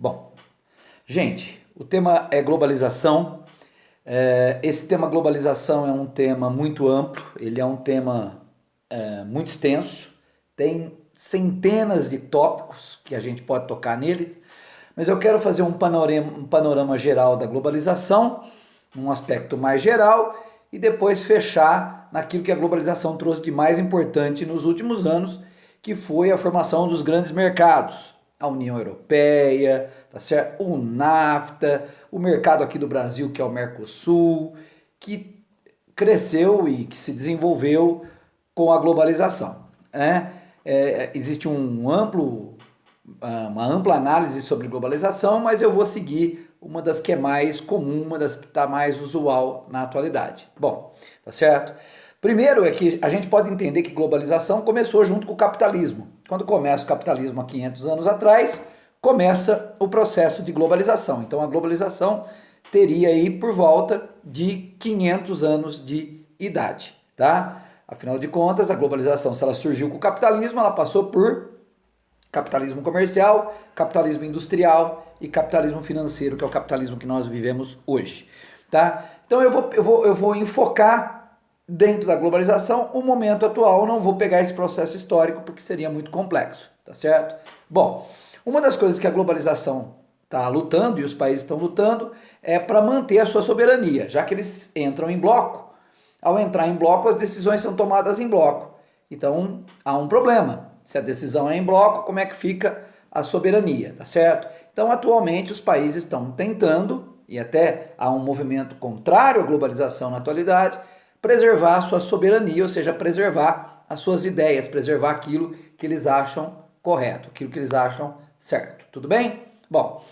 Bom, gente, o tema é globalização. Esse tema globalização é um tema muito amplo, ele é um tema muito extenso, tem centenas de tópicos que a gente pode tocar nele, mas eu quero fazer um panorama geral da globalização, num aspecto mais geral, e depois fechar naquilo que a globalização trouxe de mais importante nos últimos anos, que foi a formação dos grandes mercados, a União Europeia, tá certo? O NAFTA, o mercado aqui do Brasil, que é o Mercosul, que cresceu e que se desenvolveu com a globalização, né? Existe uma ampla análise sobre globalização, mas eu vou seguir uma das que é mais comum, uma das que está mais usual na atualidade. Bom, tá certo? Primeiro é que a gente pode entender que globalização começou junto com o capitalismo. Quando começa o capitalismo há 500 anos atrás, começa o processo de globalização. Então a globalização teria aí por volta de 500 anos de idade, tá? Afinal de contas, a globalização, se ela surgiu com o capitalismo, ela passou por capitalismo comercial, capitalismo industrial e capitalismo financeiro, que é o capitalismo que nós vivemos hoje, tá? Então eu vou enfocar dentro da globalização o momento atual, não vou pegar esse processo histórico porque seria muito complexo, tá certo? Bom, uma das coisas que a globalização está lutando e os países estão lutando é para manter a sua soberania, já que eles entram em bloco. Ao entrar em bloco, as decisões são tomadas em bloco. Então, há um problema. Se a decisão é em bloco, como é que fica a soberania, tá certo? Então, atualmente, os países estão tentando, e até há um movimento contrário à globalização na atualidade, preservar a sua soberania, ou seja, preservar as suas ideias, preservar aquilo que eles acham correto, aquilo que eles acham certo. Tudo bem? Bom,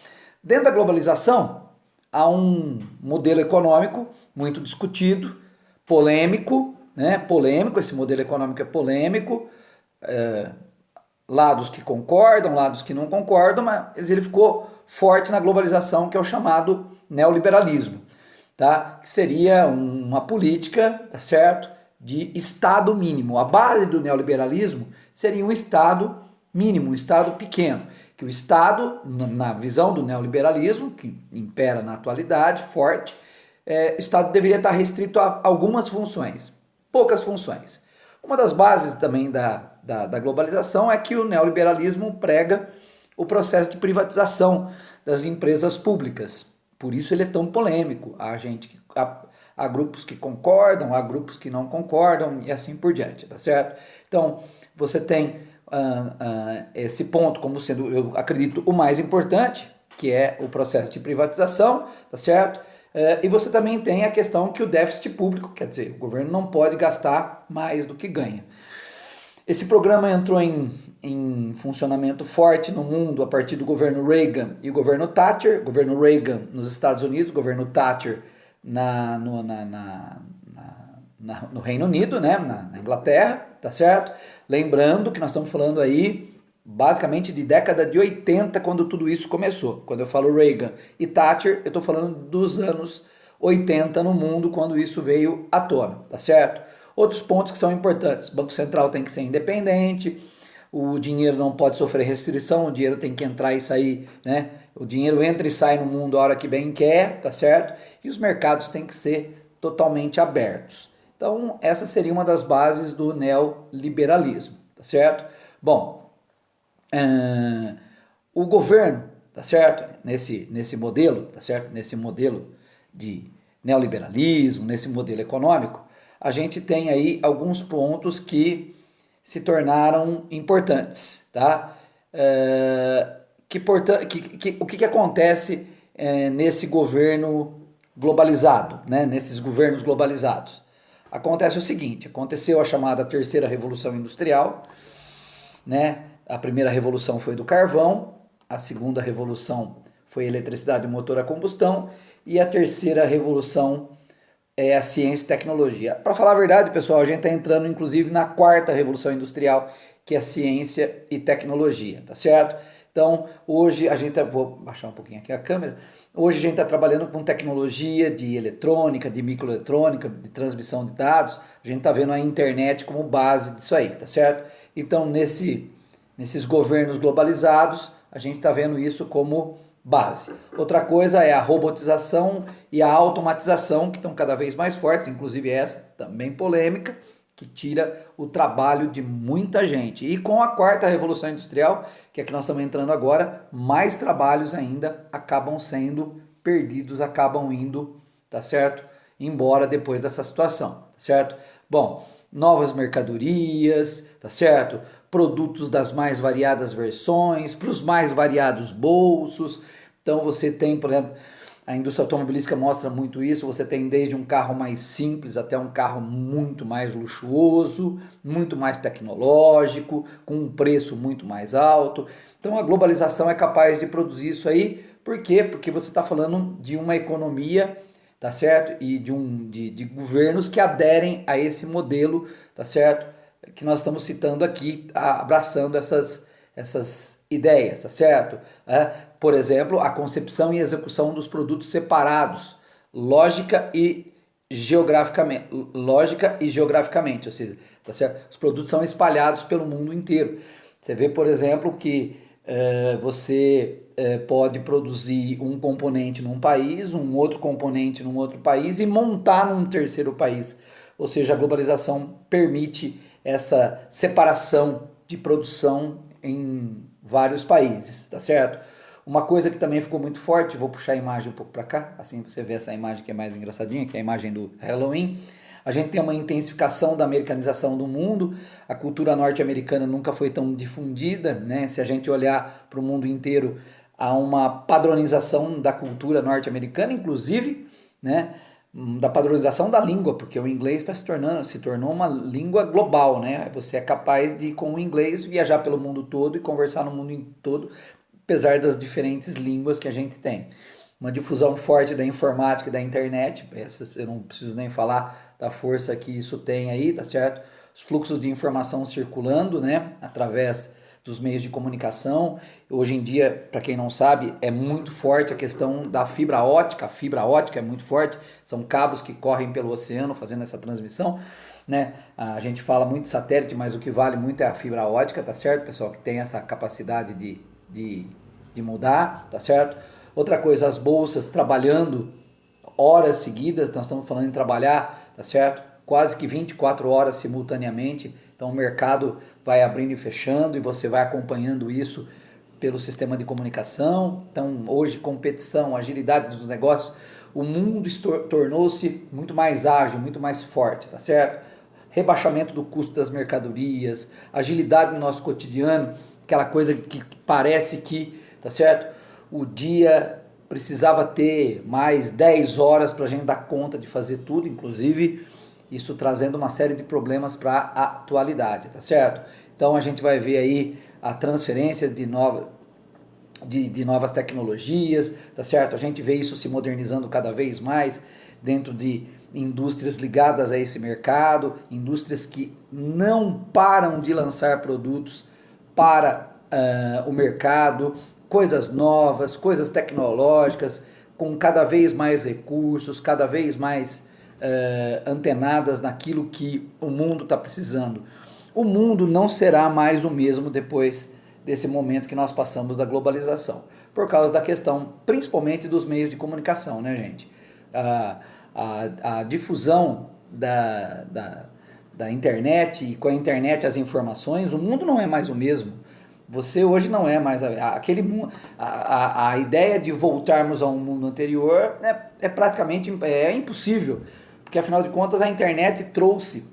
dentro da globalização, há um modelo econômico muito discutido, polêmico, né? Polêmico, esse modelo econômico é polêmico, lados que concordam, lados que não concordam, mas ele ficou forte na globalização, que é o chamado neoliberalismo, tá? Que seria uma política, tá certo, de Estado mínimo. A base do neoliberalismo seria um Estado mínimo, um Estado pequeno, que o Estado, na visão do neoliberalismo, que impera na atualidade, forte, o Estado deveria estar restrito a algumas funções, poucas funções. Uma das bases também da globalização é que o neoliberalismo prega o processo de privatização das empresas públicas. Por isso ele é tão polêmico. Há grupos que concordam, há grupos que não concordam e assim por diante, tá certo? Então, você tem esse ponto como sendo, eu acredito, o mais importante, que é o processo de privatização, tá certo? E você também tem a questão que o déficit público, quer dizer, o governo não pode gastar mais do que ganha. Esse programa entrou em funcionamento forte no mundo a partir do governo Reagan e o governo Thatcher. Governo Reagan nos Estados Unidos, governo Thatcher no Reino Unido, né, na Inglaterra, tá certo? Lembrando que nós estamos falando aí basicamente de década de 80, quando tudo isso começou. Quando eu falo Reagan e Thatcher, eu estou falando dos anos 80 no mundo, quando isso veio à tona, tá certo? Outros pontos que são importantes: o Banco Central tem que ser independente, o dinheiro não pode sofrer restrição, o dinheiro tem que entrar e sair, né? O dinheiro entra e sai no mundo a hora que bem quer, tá certo? E os mercados têm que ser totalmente abertos. Então, essa seria uma das bases do neoliberalismo, tá certo? Bom, o governo, tá certo? Nesse modelo, tá certo? Nesse modelo de neoliberalismo, nesse modelo econômico, a gente tem aí alguns pontos que se tornaram importantes, tá? O que acontece nesse governo globalizado, né? Nesses governos globalizados? Acontece o seguinte: aconteceu a chamada terceira revolução industrial, né? A primeira revolução foi do carvão, a segunda revolução foi a eletricidade e motor a combustão, e a terceira revolução é a ciência e tecnologia. Para falar a verdade, pessoal, a gente está entrando inclusive na quarta revolução industrial, que é a ciência e tecnologia, tá certo? Então, hoje a gente, vou baixar um pouquinho aqui a câmera, hoje a gente está trabalhando com tecnologia de eletrônica, de microeletrônica, de transmissão de dados, a gente está vendo a internet como base disso aí, tá certo? Então, nesses governos globalizados, a gente está vendo isso como base. Outra coisa é a robotização e a automatização, que estão cada vez mais fortes, inclusive essa também polêmica, que tira o trabalho de muita gente. E com a quarta revolução industrial, que é que nós estamos entrando agora, mais trabalhos ainda acabam sendo perdidos, acabam indo, tá certo? Embora depois dessa situação, tá certo? Bom, novas mercadorias, tá certo? Produtos das mais variadas versões, para os mais variados bolsos. Então você tem, por exemplo, a indústria automobilística mostra muito isso. Você tem desde um carro mais simples até um carro muito mais luxuoso, muito mais tecnológico, com um preço muito mais alto. Então a globalização é capaz de produzir isso aí. Por quê? Porque você está falando de uma economia, tá certo? E de governos que aderem a esse modelo, tá certo? Que nós estamos citando aqui, abraçando essas ideias, tá certo? Por exemplo, a concepção e execução dos produtos separados, lógica e geograficamente, ou seja, tá certo? Os produtos são espalhados pelo mundo inteiro. Você vê, por exemplo, que você pode produzir um componente num país, um outro componente num outro país e montar num terceiro país. Ou seja, a globalização permite essa separação de produção em vários países, tá certo? Uma coisa que também ficou muito forte, vou puxar a imagem um pouco para cá, assim você vê essa imagem que é mais engraçadinha, que é a imagem do Halloween. A gente tem uma intensificação da americanização do mundo, a cultura norte-americana nunca foi tão difundida, né? Se a gente olhar para o mundo inteiro, há uma padronização da cultura norte-americana, inclusive, né? Da padronização da língua, porque o inglês se tornou uma língua global, né? Você é capaz de, com o inglês, viajar pelo mundo todo e conversar no mundo todo, apesar das diferentes línguas que a gente tem. Uma difusão forte da informática e da internet, essas eu não preciso nem falar da força que isso tem aí, tá certo? Os fluxos de informação circulando, né, através dos meios de comunicação. Hoje em dia, para quem não sabe, é muito forte a questão da fibra ótica. A fibra ótica é muito forte, são cabos que correm pelo oceano fazendo essa transmissão, né? A gente fala muito de satélite, mas o que vale muito é a fibra ótica, tá certo, pessoal? Que tem essa capacidade de mudar, tá certo? Outra coisa, as bolsas trabalhando horas seguidas, nós estamos falando em trabalhar, tá certo? Quase que 24 horas simultaneamente, então o mercado vai abrindo e fechando e você vai acompanhando isso pelo sistema de comunicação. Então hoje competição, agilidade dos negócios, o mundo tornou-se muito mais ágil, muito mais forte, tá certo? Rebaixamento do custo das mercadorias, agilidade no nosso cotidiano, aquela coisa que parece que, tá certo? O dia precisava ter mais 10 horas para a gente dar conta de fazer tudo, inclusive isso trazendo uma série de problemas para a atualidade, tá certo? Então a gente vai ver aí a transferência de novas tecnologias, tá certo? A gente vê isso se modernizando cada vez mais dentro de indústrias ligadas a esse mercado, indústrias que não param de lançar produtos para o mercado, coisas novas, coisas tecnológicas, com cada vez mais recursos, cada vez mais antenadas naquilo que o mundo está precisando. O mundo não será mais o mesmo depois desse momento que nós passamos da globalização, por causa da questão, principalmente dos meios de comunicação, né, gente? A difusão da internet e com a internet as informações, o mundo não é mais o mesmo. Você hoje não é mais aquele mundo. A ideia de voltarmos a um mundo anterior é praticamente impossível, porque afinal de contas a internet trouxe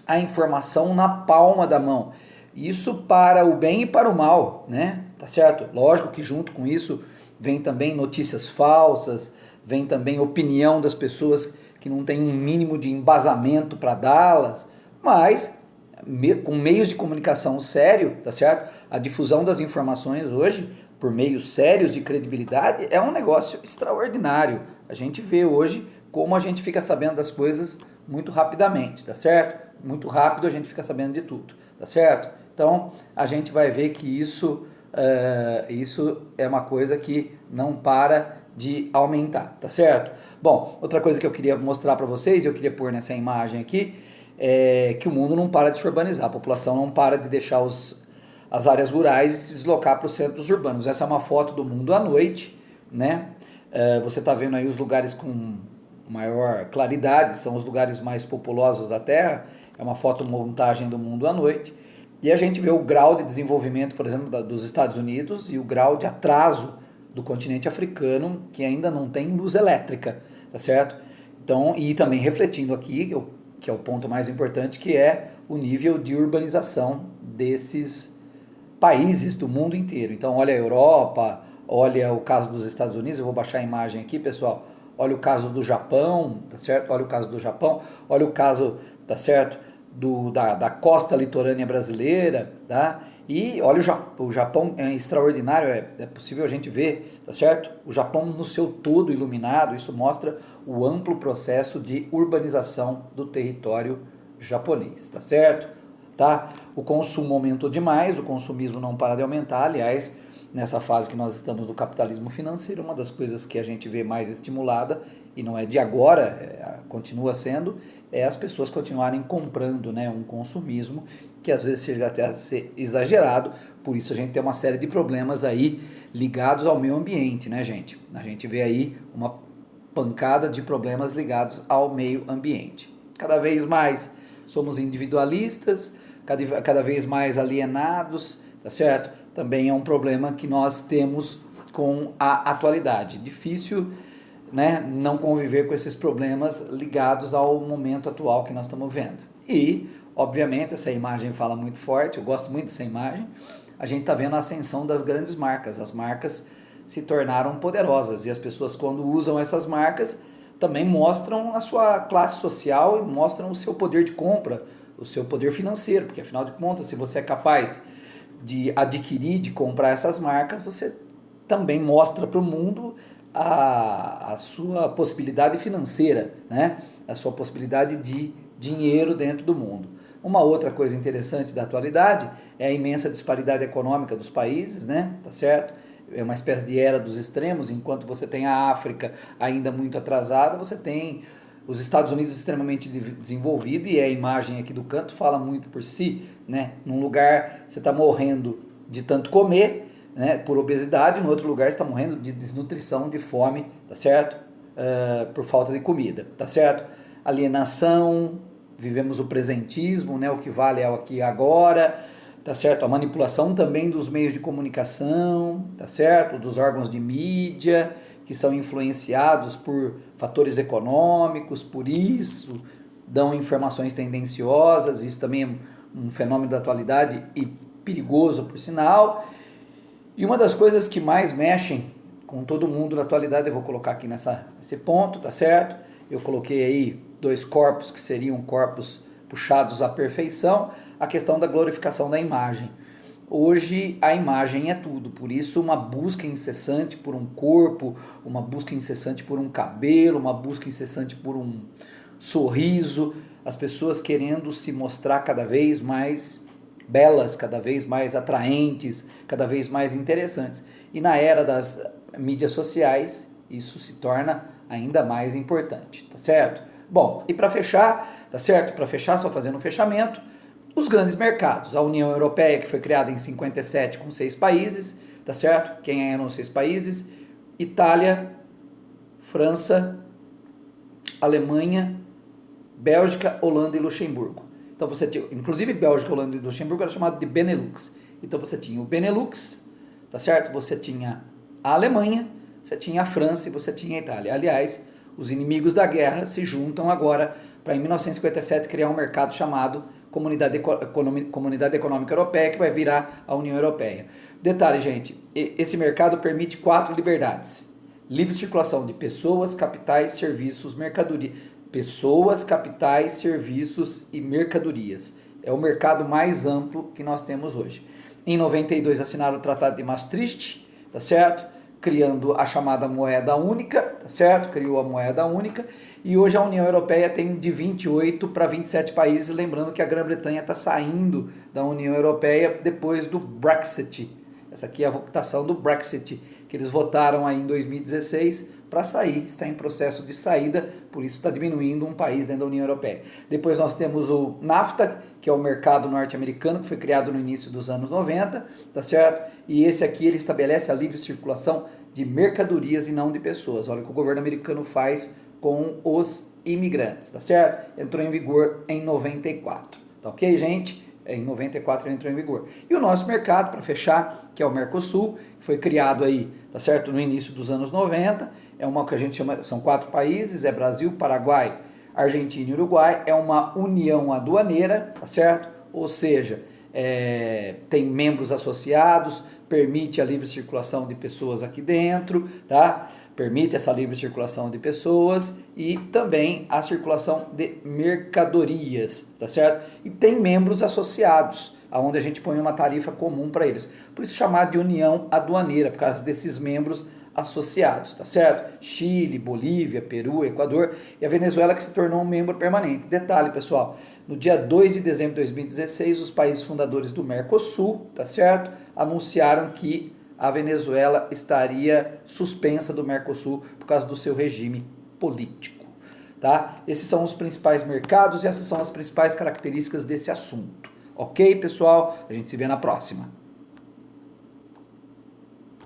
a informação na palma da mão. Isso para o bem e para o mal, né? Tá certo? Lógico que junto com isso vem também notícias falsas, vem também opinião das pessoas que não tem um mínimo de embasamento para dá-las, mas com meios de comunicação sério, tá certo? A difusão das informações hoje, por meios sérios de credibilidade, é um negócio extraordinário. A gente vê hoje como a gente fica sabendo das coisas muito rapidamente, tá certo? Muito rápido a gente fica sabendo de tudo, tá certo? Então a gente vai ver que isso é uma coisa que não para de aumentar, tá certo? Bom, outra coisa que eu queria mostrar para vocês, eu queria pôr nessa imagem aqui, é que o mundo não para de se urbanizar, a população não para de deixar as áreas rurais e se deslocar para os centros urbanos. Essa é uma foto do mundo à noite, né? Você está vendo aí os lugares com maior claridade, são os lugares mais populosos da Terra, é uma fotomontagem do mundo à noite, e a gente vê o grau de desenvolvimento, por exemplo, dos Estados Unidos e o grau de atraso do continente africano, que ainda não tem luz elétrica, tá certo? Então, e também refletindo aqui, que é o ponto mais importante, que é o nível de urbanização desses países do mundo inteiro. Então, olha a Europa, olha o caso dos Estados Unidos, eu vou baixar a imagem aqui, pessoal. Olha o caso do Japão, tá certo? Olha o caso do Japão, olha o caso, tá certo? Da costa litorânea brasileira, tá? E olha o Japão é extraordinário, é possível a gente ver, tá certo? O Japão no seu todo iluminado, isso mostra o amplo processo de urbanização do território japonês, tá certo? Tá? O consumo aumentou demais, o consumismo não para de aumentar, aliás, nessa fase que nós estamos do capitalismo financeiro, uma das coisas que a gente vê mais estimulada, e não é de agora, continua sendo, é as pessoas continuarem comprando, né, um consumismo que às vezes chega até a ser exagerado, por isso a gente tem uma série de problemas aí ligados ao meio ambiente, né, gente? A gente vê aí uma pancada de problemas ligados ao meio ambiente. Cada vez mais somos individualistas, cada vez mais alienados, tá certo? Também é um problema que nós temos com a atualidade. Difícil, né, não conviver com esses problemas ligados ao momento atual que nós estamos vendo. E, obviamente, essa imagem fala muito forte, eu gosto muito dessa imagem, a gente está vendo a ascensão das grandes marcas. As marcas se tornaram poderosas e as pessoas, quando usam essas marcas, também mostram a sua classe social e mostram o seu poder de compra, o seu poder financeiro, porque afinal de contas, se você é capaz de adquirir, de comprar essas marcas, você também mostra para o mundo a sua possibilidade financeira, né? A sua possibilidade de dinheiro dentro do mundo. Uma outra coisa interessante da atualidade é a imensa disparidade econômica dos países, né? Tá certo? É uma espécie de era dos extremos, enquanto você tem a África ainda muito atrasada, você tem os Estados Unidos extremamente desenvolvido, e a imagem aqui do canto fala muito por si, né? Num lugar você está morrendo de tanto comer, né, por obesidade, no outro lugar você está morrendo de desnutrição, de fome, tá certo? Por falta de comida, tá certo? Alienação, vivemos o presentismo, né? O que vale é o aqui e agora, tá certo? A manipulação também dos meios de comunicação, tá certo? Dos órgãos de mídia, que são influenciados por fatores econômicos, por isso dão informações tendenciosas, isso também é um fenômeno da atualidade e perigoso, por sinal. E uma das coisas que mais mexem com todo mundo na atualidade, eu vou colocar aqui nesse ponto, tá certo? Eu coloquei aí 2 corpos que seriam corpos puxados à perfeição, a questão da glorificação da imagem. Hoje a imagem é tudo, por isso uma busca incessante por um corpo, uma busca incessante por um cabelo, uma busca incessante por um sorriso, as pessoas querendo se mostrar cada vez mais belas, cada vez mais atraentes, cada vez mais interessantes. E na era das mídias sociais, isso se torna ainda mais importante, tá certo? Bom, e para fechar, tá certo? Para fechar, só fazendo um fechamento, os grandes mercados, a União Europeia, que foi criada em 57 com 6 países, tá certo? Quem eram os 6 países? Itália, França, Alemanha, Bélgica, Holanda e Luxemburgo. Então você tinha, inclusive Bélgica, Holanda e Luxemburgo era chamado de Benelux. Então você tinha o Benelux, tá certo? Você tinha a Alemanha, você tinha a França e você tinha a Itália. Aliás, os inimigos da guerra se juntam agora para em 1957 criar um mercado chamado Comunidade Econômica Europeia, que vai virar a União Europeia. Detalhe, gente, esse mercado permite 4 liberdades: livre circulação de pessoas, capitais, serviços, mercadoria. Pessoas, capitais, serviços e mercadorias. É o mercado mais amplo que nós temos hoje. Em 92 assinaram o Tratado de Maastricht, tá certo? Criando a chamada moeda única, tá certo? Criou a moeda única. E hoje a União Europeia tem de 28 para 27 países, lembrando que a Grã-Bretanha está saindo da União Europeia depois do Brexit. Essa aqui é a votação do Brexit, que eles votaram aí em 2016 para sair, está em processo de saída, por isso está diminuindo um país dentro da União Europeia. Depois nós temos o NAFTA, que é o mercado norte-americano, que foi criado no início dos anos 90, tá certo? E esse aqui ele estabelece a livre circulação de mercadorias e não de pessoas. Olha o que o governo americano faz com os imigrantes, tá certo? Entrou em vigor em 94, tá ok, gente? Em 94 ele entrou em vigor. E o nosso mercado, para fechar, que é o Mercosul, que foi criado aí, tá certo? No início dos anos 90, é uma que a gente chama, são 4 países, é Brasil, Paraguai, Argentina e Uruguai, é uma união aduaneira, tá certo? Ou seja, tem membros associados, permite a livre circulação de pessoas aqui dentro, tá? Permite essa livre circulação de pessoas e também a circulação de mercadorias, tá certo? E tem membros associados, aonde a gente põe uma tarifa comum para eles. Por isso chamado de união aduaneira, por causa desses membros associados, tá certo? Chile, Bolívia, Peru, Equador e a Venezuela que se tornou um membro permanente. Detalhe, pessoal, no dia 2 de dezembro de 2016, os países fundadores do Mercosul, tá certo? Anunciaram que a Venezuela estaria suspensa do Mercosul por causa do seu regime político, tá? Esses são os principais mercados e essas são as principais características desse assunto. Ok, pessoal? A gente se vê na próxima.